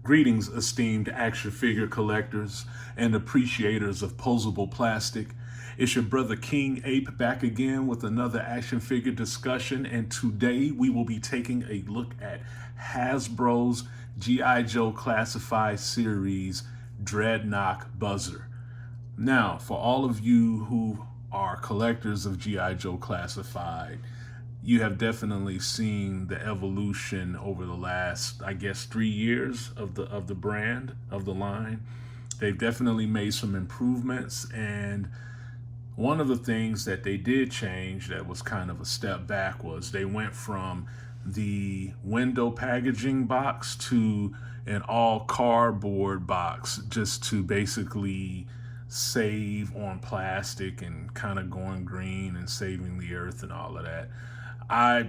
Greetings, esteemed action figure collectors and appreciators of posable plastic. It's your brother King Ape back again with another action figure discussion, and today we will be taking a look at Hasbro's G.I. Joe Classified Series Dreadnok Buzzer. Now, for all of you who are collectors of G.I. Joe Classified, you have definitely seen the evolution over the last, I guess, 3 years of the brand, of the line. They've definitely made some improvements, and one of the things that they did change that was kind of a step back was they went from the window packaging box to an all cardboard box, just to basically save on plastic and kind of going green and saving the earth and all of that. I,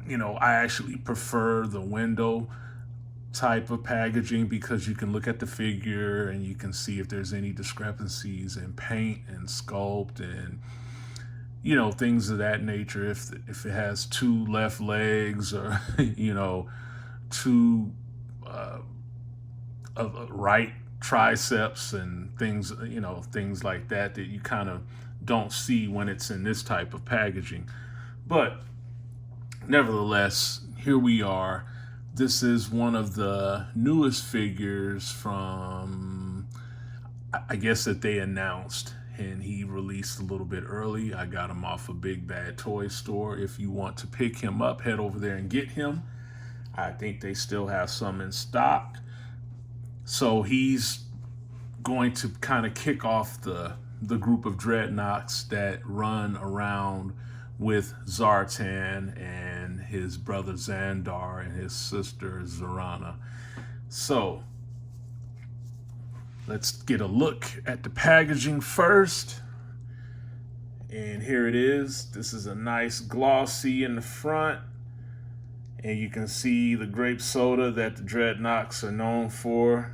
I actually prefer the window type of packaging because you can look at the figure and you can see if there's any discrepancies in paint and sculpt and things of that nature. If it has two left legs or two right triceps and things like that you kind of don't see when it's in this type of packaging. But nevertheless, here we are. This is one of the newest figures from, I guess, that they announced, and he released a little bit early. I got him off a Big Bad Toy Store. If you want to pick him up, head over there and get him. I think they still have some in stock. So he's going to kind of kick off the group of Dreadnoks that run around with Zartan and his brother Xandar and his sister Zorana. So let's get a look at the packaging first. And here it is. This is a nice glossy in the front. And you can see the grape soda that the Dreadnoks are known for.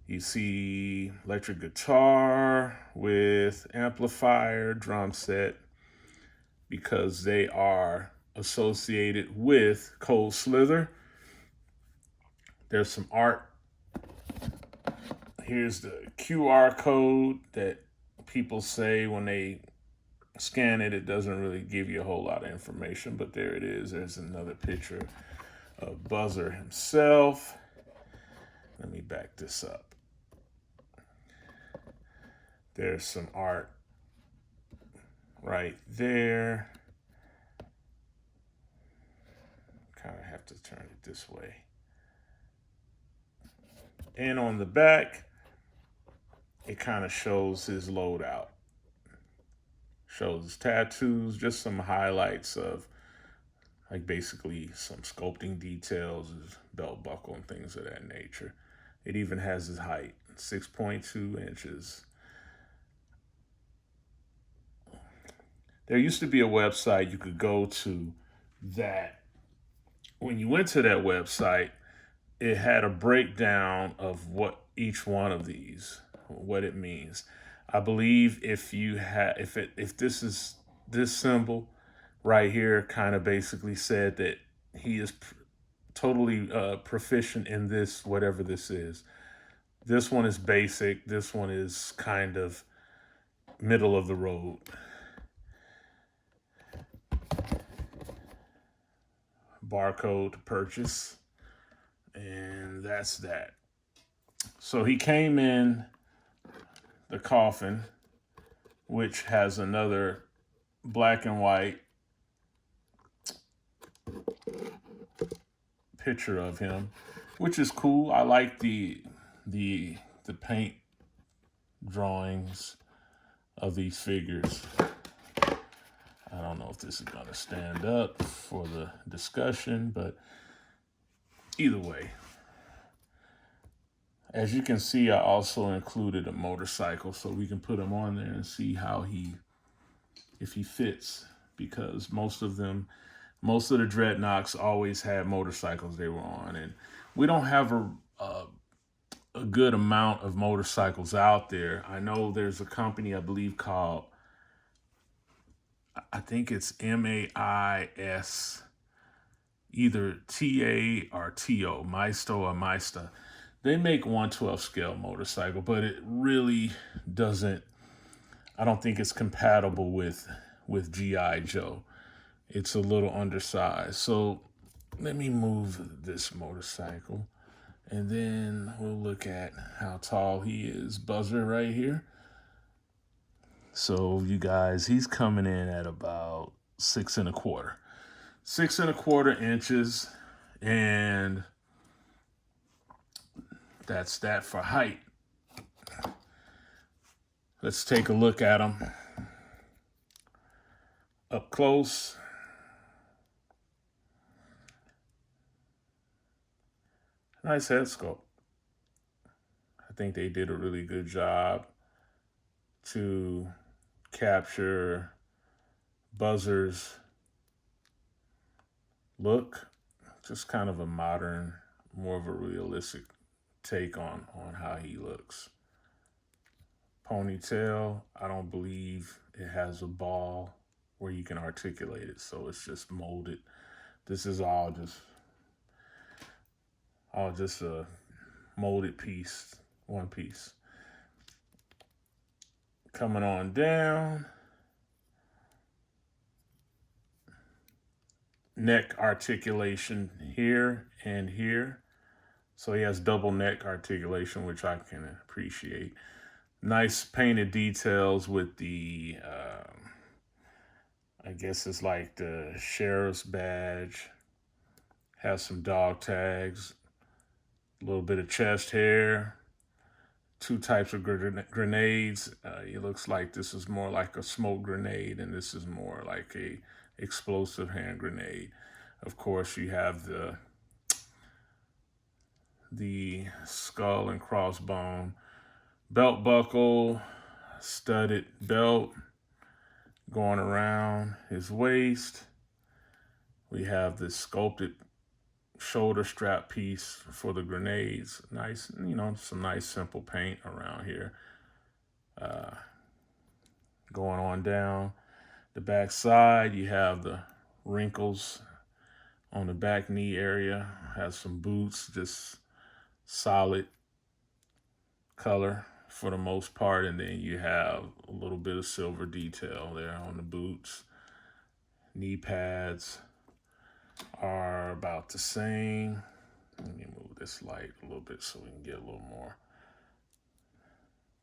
You see electric guitar with amplifier, drum set, because they are associated with Cold Slither. There's some art. Here's the QR code that people say when they scan it, it doesn't really give you a whole lot of information, but there it is. There's another picture of Buzzer himself. Let me back this up. There's some art right there. Kind of have to turn it this way. And on the back, it kind of shows his loadout. Shows his tattoos, just some highlights of like basically some sculpting details, his belt buckle and things of that nature. It even has his height, 6.2 inches. There used to be a website you could go to that when you went to that website, it had a breakdown of what each one of these, what it means. I believe if this is this symbol right here kind of basically said that he is totally proficient in this, whatever this is. This one is basic. This one is kind of middle of the road. Barcode to purchase, and that's that. So he came in the coffin, which has another black and white picture of him, which is cool. I like the paint drawings of these figures. I don't know if this is going to stand up for the discussion, but either way. As you can see, I also included a motorcycle so we can put him on there and see if he fits, because most of the Dreadnoks always had motorcycles they were on, and we don't have a good amount of motorcycles out there. I know there's a company, I believe, called, I think it's MAIS either TA or TO, Maisto or Maista. They make 1/12 scale motorcycle, but it really doesn't, I don't think it's compatible with G.I. Joe. It's a little undersized. So let me move this motorcycle and then we'll look at how tall he is. Buzzer right here. So you guys, he's coming in at about 6 1/4. 6 1/4 inches, and that's that for height. Let's take a look at him up close. Nice head sculpt. I think they did a really good job to capture Buzzer's look. Just kind of a modern, more of a realistic take on how he looks. Ponytail, I don't believe it has a ball where you can articulate it, so it's just molded. This is all just a molded piece, one piece. Coming on down, neck articulation here and here. So he has double neck articulation, which I can appreciate. Nice painted details with the, I guess it's like the sheriff's badge. Has some dog tags, a little bit of chest hair, 2 types of grenades. It looks like this is more like a smoke grenade, and this is more like a explosive hand grenade. Of course, you have the skull and crossbone, belt buckle, studded belt going around his waist. We have this sculpted shoulder strap piece for the grenades. Nice, some nice simple paint around here. Going on down the back side, you have the wrinkles on the back knee area. Has some boots, just solid color for the most part, and then you have a little bit of silver detail there on the boots. Knee pads are about the same. Let me move this light a little bit so we can get a little more.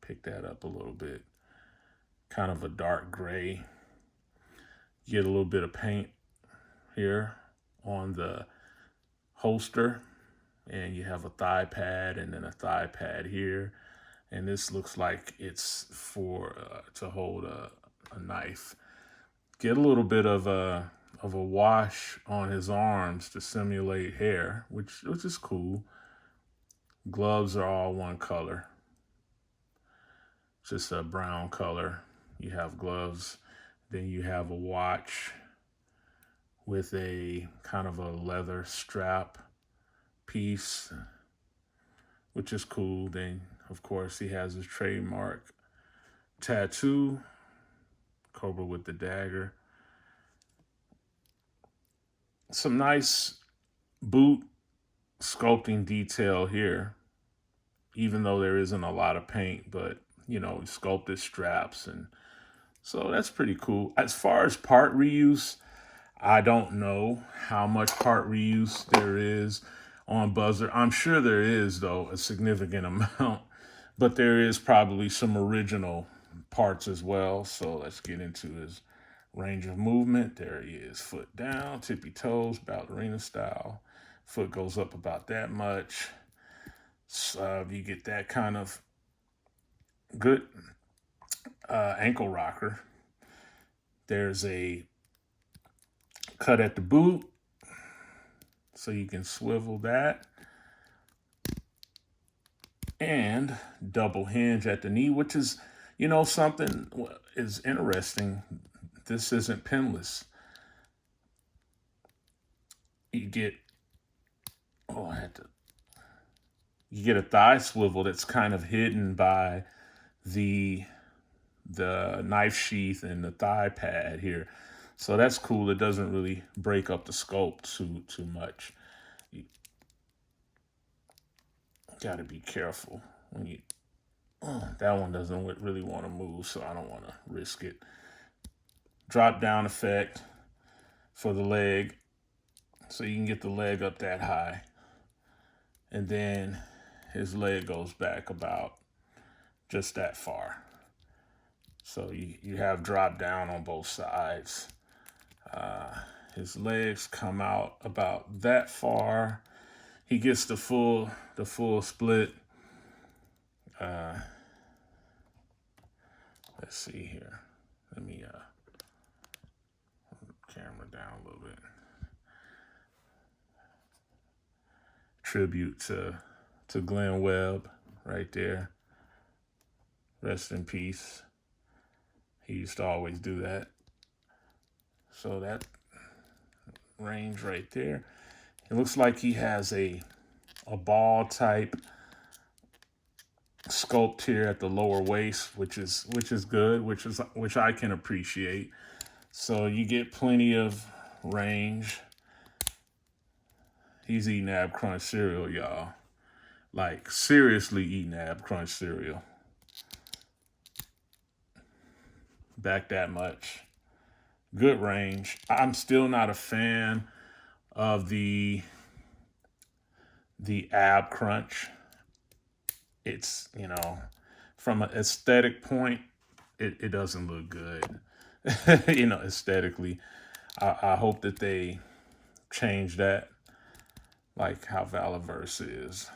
Pick that up a little bit. Kind of a dark gray. Get a little bit of paint here on the holster, and you have a thigh pad and then a thigh pad here. And this looks like it's for to hold a knife. Get a little bit of a wash on his arms to simulate hair, which is cool. Gloves are all one color, just a brown color. You have gloves, then you have a watch with a kind of a leather strap piece, which is cool. Then, of course, he has his trademark tattoo, Cobra with the dagger. Some nice boot sculpting detail here, even though there isn't a lot of paint, but sculpted straps, and so that's pretty cool. As far as part reuse, I don't know how much part reuse there is on Buzzer. I'm sure there is, though, a significant amount, but there is probably some original parts as well. So let's get into his range of movement. There he is, foot down, tippy toes, ballerina style. Foot goes up about that much. So you get that kind of good ankle rocker. There's a cut at the boot, so you can swivel that. And double hinge at the knee, which is, something is interesting. This isn't pinless. You get, you get a thigh swivel that's kind of hidden by the knife sheath and the thigh pad here. So that's cool. It doesn't really break up the scope too much. You got to be careful when you. That one doesn't really want to move, so I don't want to risk it. Drop down effect for the leg, so you can get the leg up that high, and then his leg goes back about just that far. So you have drop down on both sides. His legs come out about that far. He gets the full split. Let's see here. Let me camera down a little bit. Tribute to Glenn Webb right there. Rest in peace. He used to always do that. So that range right there. It looks like he has a ball type sculpt here at the lower waist, which is good, which I can appreciate. So you get plenty of range. He's eating Ab Crunch cereal, y'all. Like, seriously eating Ab Crunch cereal. Back that much. Good range. I'm still not a fan of the Ab Crunch. It's, from an aesthetic point, it doesn't look good. Aesthetically. I hope that they change that, like how Valaverse is.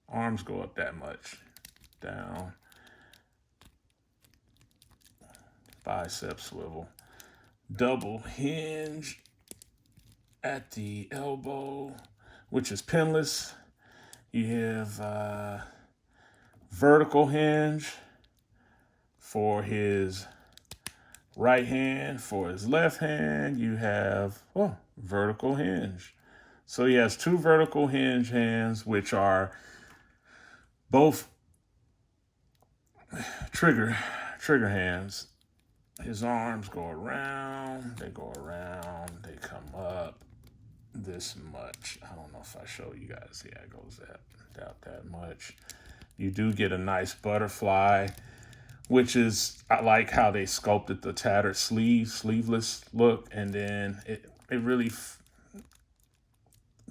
Arms go up that much. Down. Bicep swivel. Double hinge at the elbow, which is pinless. You have vertical hinge for his right hand. For his left hand, you have vertical hinge. So he has two vertical hinge hands, which are both trigger hands. His arms go around, they they come up this much. I don't know if I show you guys. Yeah, it goes that much. You do get a nice butterfly, which is, I like how they sculpted the tattered sleeveless look, and then it really,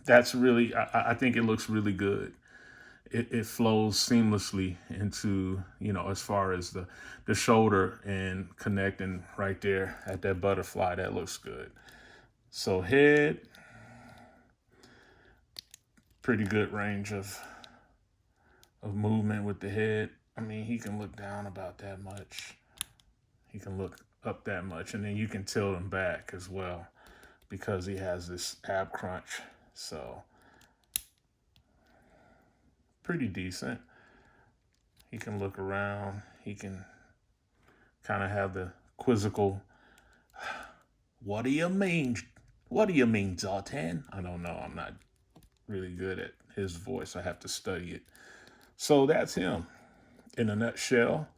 I think it looks really good. It flows seamlessly into, as far as the shoulder and connecting right there at that butterfly. That looks good. So head, pretty good range of movement with the head. I mean, he can look down about that much. He can look up that much, and then you can tilt him back as well because he has this ab crunch. So pretty decent. He can look around. He can kind of have the quizzical, what do you mean? What do you mean, Zartan? I don't know. I'm not really good at his voice. I have to study it. So that's him in a nutshell.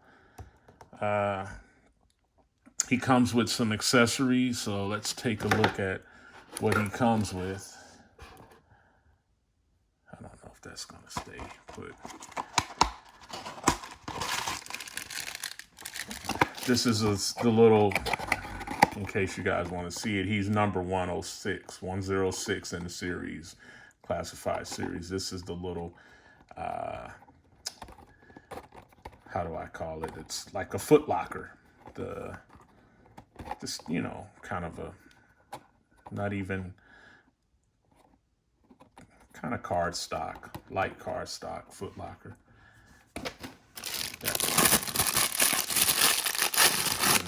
He comes with some accessories. So let's take a look at what he comes with. I don't know if that's going to stay put. This is the little, in case you guys want to see it, he's number 106 in the series, classified series. This is the little, how do I call it? It's like a Foot Locker. Kind of a, not even, kind of card stock, light card stock Foot Locker.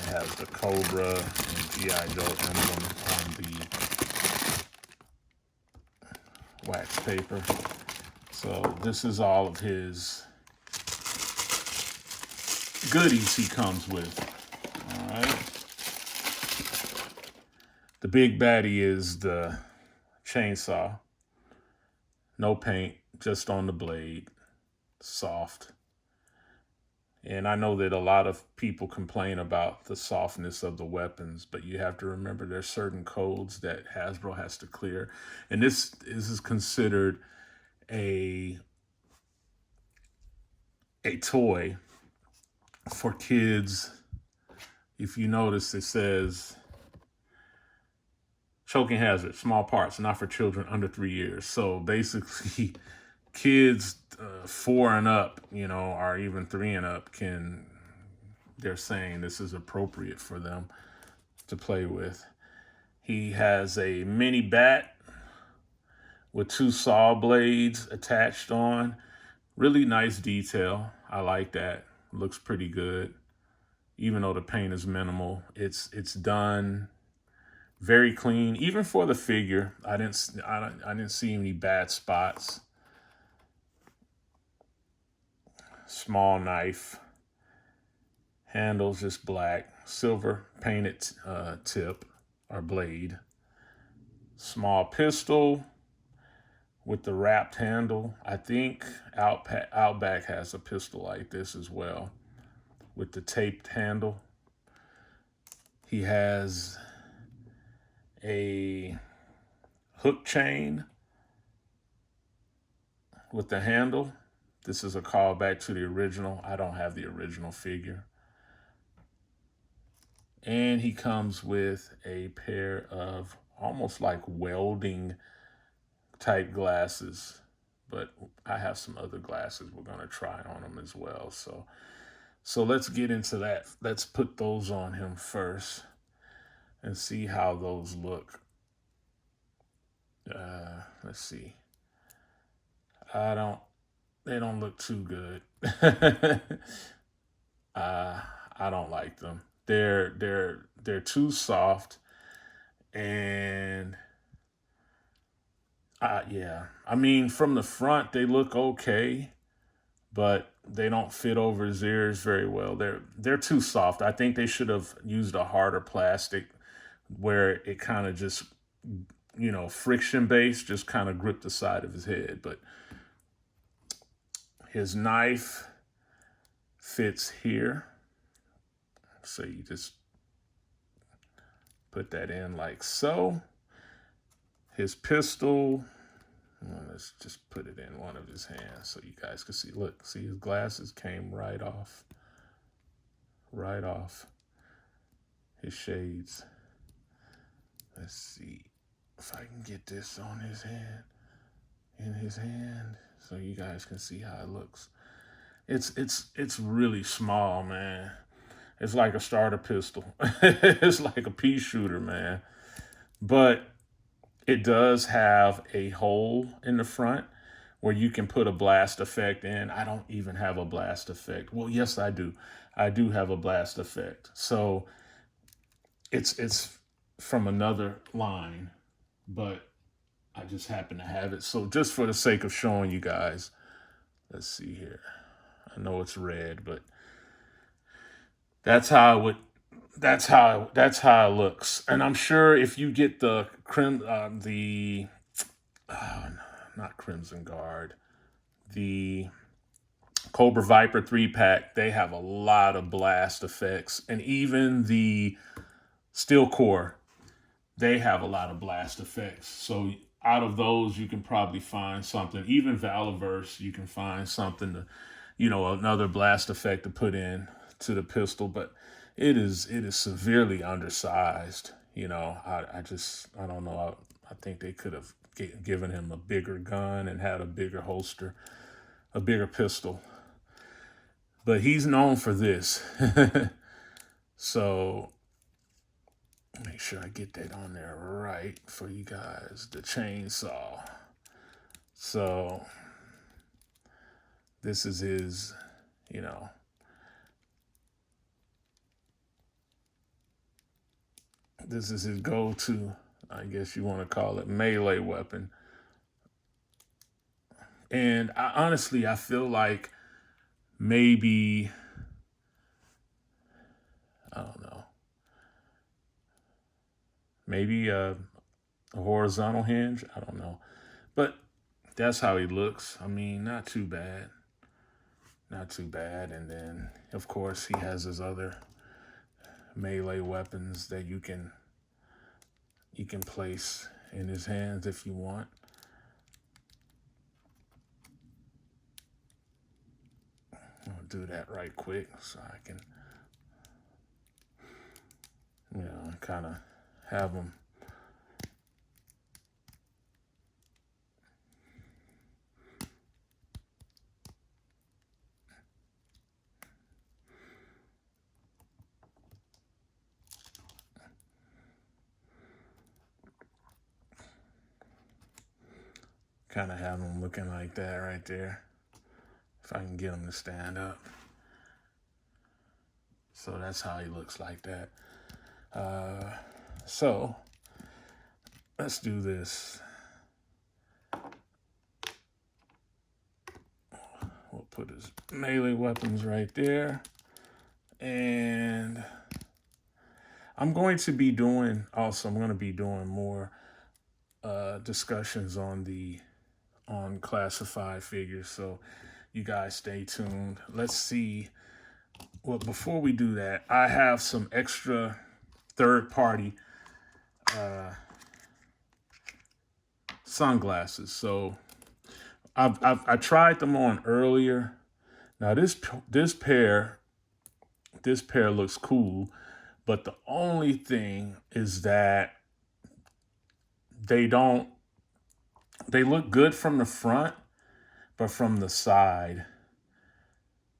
Has the Cobra and G.I. Joe emblem on the wax paper. So this is all of his goodies he comes with. All right. The big baddie is the chainsaw. No paint, just on the blade. Soft. And I know that a lot of people complain about the softness of the weapons, but you have to remember there's certain codes that Hasbro has to clear. And this is considered a a toy for kids. If you notice, it says choking hazard, small parts, not for children under 3 years. So basically, kids 4 and up, or even 3 and up they're saying this is appropriate for them to play with. He has a mini bat with 2 saw blades attached on. Really nice detail. I like that. Looks pretty good. Even though the paint is minimal, it's done very clean. Even for the figure, I didn't see any bad spots. Small knife. Handle's just black. Silver painted tip or blade. Small pistol with the wrapped handle. I think Outback has a pistol like this as well with the taped handle. He has a hook chain with the handle. This is a callback to the original. I don't have the original figure. And he comes with a pair of almost like welding type glasses, but I have some other glasses we're gonna try on him as well. So let's get into that. Let's put those on him first and see how those look. Let's see. They don't look too good. I don't like them. They're too soft, and yeah. I mean, from the front they look okay, but they don't fit over his ears very well. They're too soft. I think they should have used a harder plastic where it kind of just friction based, just kind of grip the side of his head. But his knife fits here. So you just put that in like so. His pistol, well, let's just put it in one of his hands so you guys can see. Look, see his glasses came right off. Right off. His shades. Let's see if I can get this on his hand. In his hand. So you guys can see how it looks. It's really small, man. It's like a starter pistol. It's like a pea shooter, man. But it does have a hole in the front where you can put a blast effect in. I don't even have a blast effect. Well, yes, I do. I do have a blast effect. So it's from another line, but I just happen to have it. So just for the sake of showing you guys, let's see here. I know it's red, but that's how it would. That's how it looks. And I'm sure if you get the not Crimson Guard, the Cobra Viper 3-pack, they have a lot of blast effects, and even the Steel Core, they have a lot of blast effects. So out of those, you can probably find something. Even Valiverse, you can find something to, another blast effect to put in to the pistol. But it is severely undersized. I don't know. I think they could have given him a bigger gun and had a bigger holster, a bigger pistol. But he's known for this. So make sure I get that on there right for you guys. The chainsaw. So this is his, this is his go-to, I guess you want to call it, melee weapon. And I feel like maybe, I don't know, maybe a horizontal hinge. I don't know. But that's how he looks. I mean, not too bad. not too bad. And then, of course, he has his other melee weapons that you can place in his hands if you want. I'll do that right quick so I can, kind of have him. Kind of have him looking like that right there. If I can get him to stand up. So that's how he looks like that. So let's do this. We'll put his melee weapons right there. And I'm going to be doing more discussions on classified figures. So you guys stay tuned. Let's see. Well, before we do that, I have some extra third-party sunglasses. So I tried them on earlier. Now this pair looks cool, but the only thing is that they look good from the front, but from the side,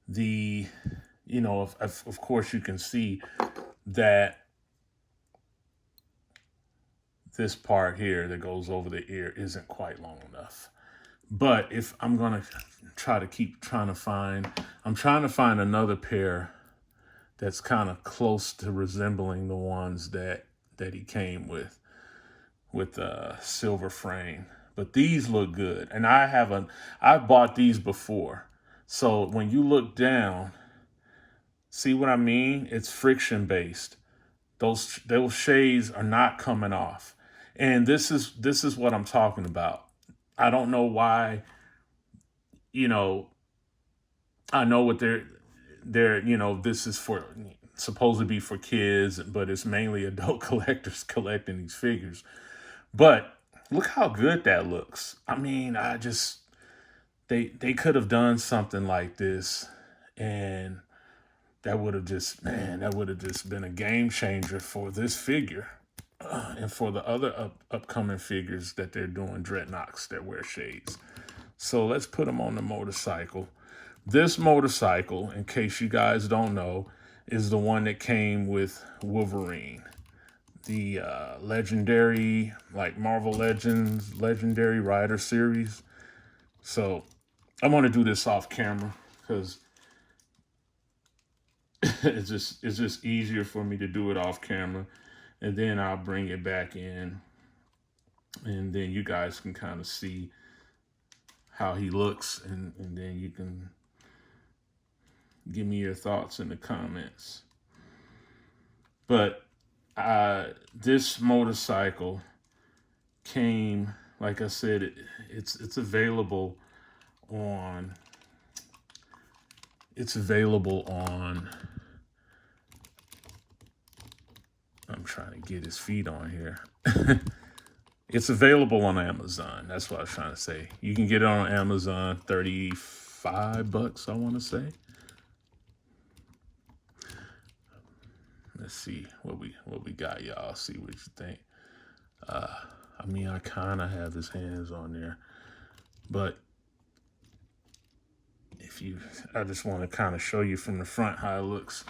of course you can see that this part here that goes over the ear isn't quite long enough. But if I'm going to I'm trying to find another pair that's kind of close to resembling the ones that he came with a silver frame. But these look good. And I've bought these before. So when you look down, see what I mean? It's friction based. Those shades are not coming off. And this is what I'm talking about. I don't know why, I know what they're this is supposed to be for kids, but it's mainly adult collectors collecting these figures. But look how good that looks. I mean, they could have done something like this, and that would have just been a game changer for this figure and for the other upcoming figures that they're doing, Dreadnoks that wear shades. So let's put them on the motorcycle. This motorcycle, in case you guys don't know, is the one that came with Wolverine. The legendary, like Marvel Legends, Legendary Rider series. So I'm going to do this off camera because it's just easier for me to do it off camera. And then I'll bring it back in. And then you guys can kind of see how he looks. And then you can give me your thoughts in the comments. But this motorcycle came, like I said, it's available on. I'm trying to get his feet on here. It's available on Amazon. That's what I was trying to say. You can get it on Amazon, $35, I want to say. Let's see what we got, y'all. See what you think. I mean, I kind of have his hands on there, but I just want to kind of show you from the front how it looks.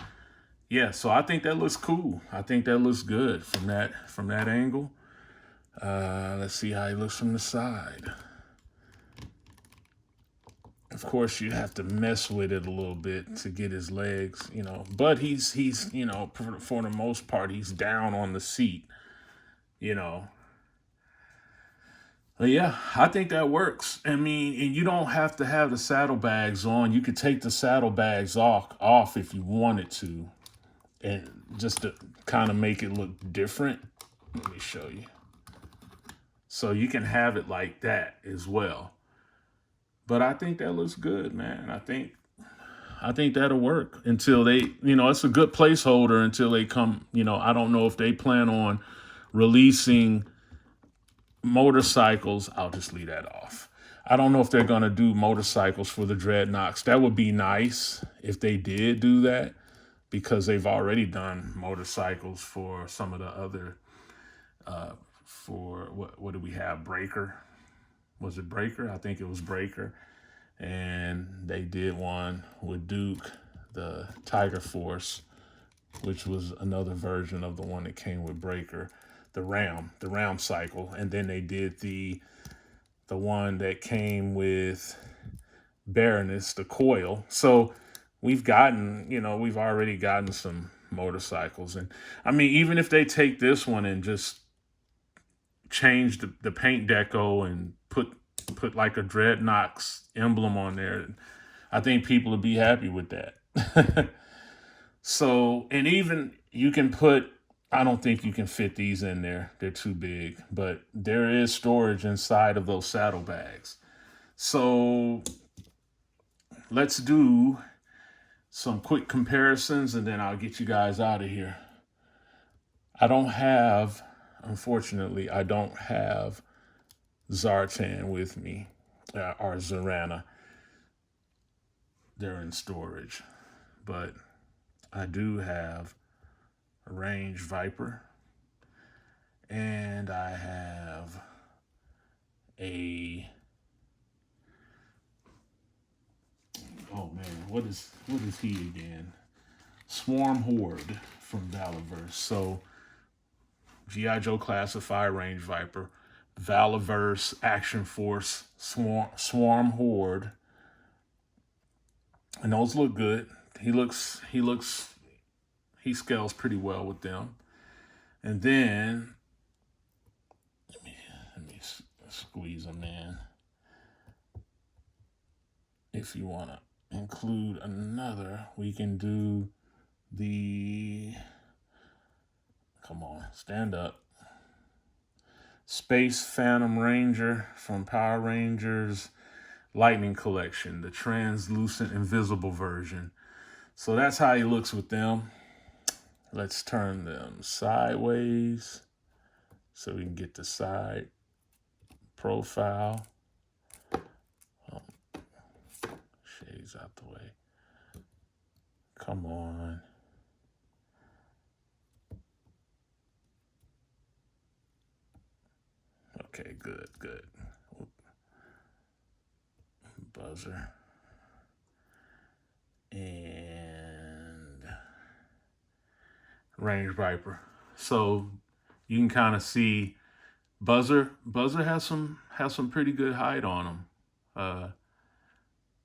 Yeah, so I think that looks cool. I think that looks good from that angle. Let's see how he looks from the side. Of course, you have to mess with it a little bit to get his legs, But he's for the most part, he's down on the seat, But yeah, I think that works. I mean, and you don't have to have the saddlebags on. You could take the saddlebags off if you wanted to, and just to kind of make it look different. Let me show you. So you can have it like that as well. But I think that looks good, man. I think I think that'll work until they, it's a good placeholder until they come. I don't know if they plan on releasing motorcycles. I'll just leave that off. I don't know if they're going to do motorcycles for the Dreadnoks. That would be nice if they did do that, because they've already done motorcycles for some of the other, for what do we have? Breaker. Was it Breaker? I think it was Breaker. And they did one with Duke, the Tiger Force, which was another version of the one that came with Breaker, the Ram cycle. And then they did the one that came with Baroness, the Coil. So we've already gotten some motorcycles. And I mean, even if they take this one and just change the paint deco and put like a Dreadnoks emblem on there, I think people would be happy with that. So, and even you can I don't think you can fit these in there. They're too big, but there is storage inside of those saddlebags. So let's do some quick comparisons and then I'll get you guys out of here. Unfortunately, I don't have Zartan with me, or Zarana. They're in storage, but I do have a Range Viper, and I have what is he again? Swarm Horde from Valaverse. So G.I. Joe Classified Range Viper, Valaverse Action Force Swarm Horde, and those look good. He scales pretty well with them. And then let me squeeze them in. If you want to include another, we can do come on, stand up. Space Phantom Ranger from Power Rangers Lightning Collection, the translucent invisible version. So that's how he looks with them. Let's turn them sideways so we can get the side profile. Shades out the way. Come on. Okay, good. Buzzer. And Range Viper. So you can kind of see Buzzer has some pretty good height on them.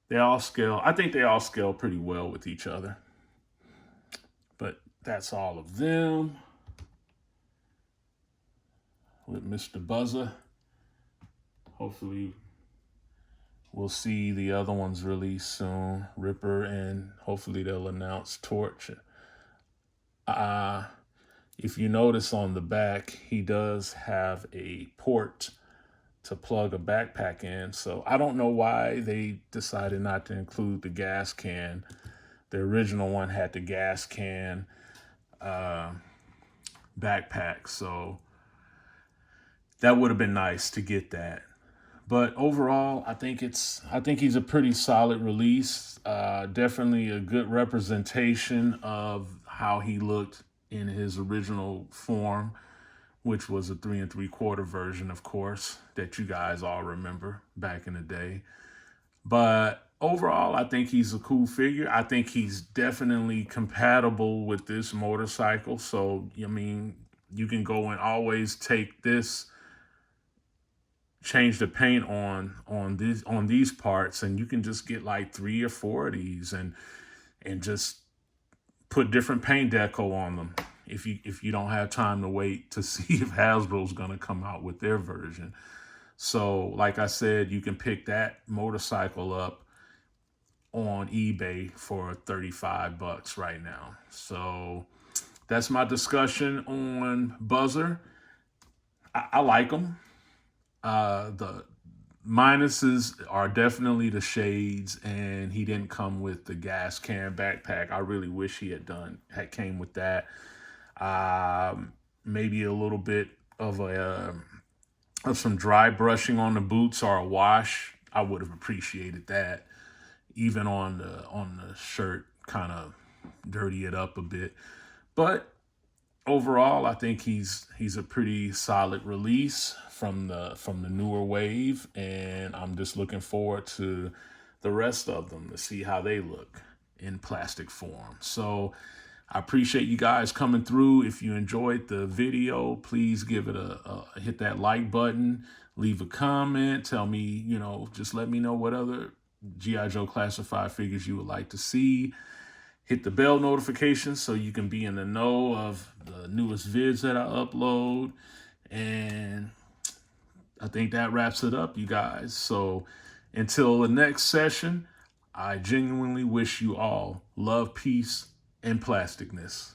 They all scale. I think they all scale pretty well with each other. But that's all of them. With Mr. Buzzer. Hopefully we'll see the other ones released soon. Ripper, and hopefully they'll announce Torch. If you notice on the back, he does have a port to plug a backpack in. So I don't know why they decided not to include the gas can. The original one had the gas can backpack. So that would have been nice to get that. But overall, I think he's a pretty solid release. Definitely a good representation of how he looked in his original form, which was a 3 3/4 version, of course, that you guys all remember back in the day. But overall, I think he's a cool figure. I think he's definitely compatible with this motorcycle. So, I mean, you can go and always take this, change the paint on these parts, and you can just get like 3 or 4 of these and just put different paint deco on them if you don't have time to wait to see if Hasbro's going to come out with their version. So like I said, you can pick that motorcycle up on eBay for $35 right now. So that's my discussion on Buzzer. I like them. Minuses are definitely the shades, and he didn't come with the gas can backpack. I really wish he had came with that. Maybe a little bit of some dry brushing on the boots or a wash. I would have appreciated that. Even on the shirt, kind of dirty it up a bit. But overall, I think he's a pretty solid release from the newer wave, and I'm just looking forward to the rest of them to see how they look in plastic form. So I appreciate you guys coming through. If you enjoyed the video, please give it hit that like button, leave a comment, tell me, just let me know what other G.I. Joe classified figures you would like to see. Hit the bell notifications so you can be in the know of the newest vids that I upload. And I think that wraps it up, you guys. So until the next session, I genuinely wish you all love, peace, and plasticness.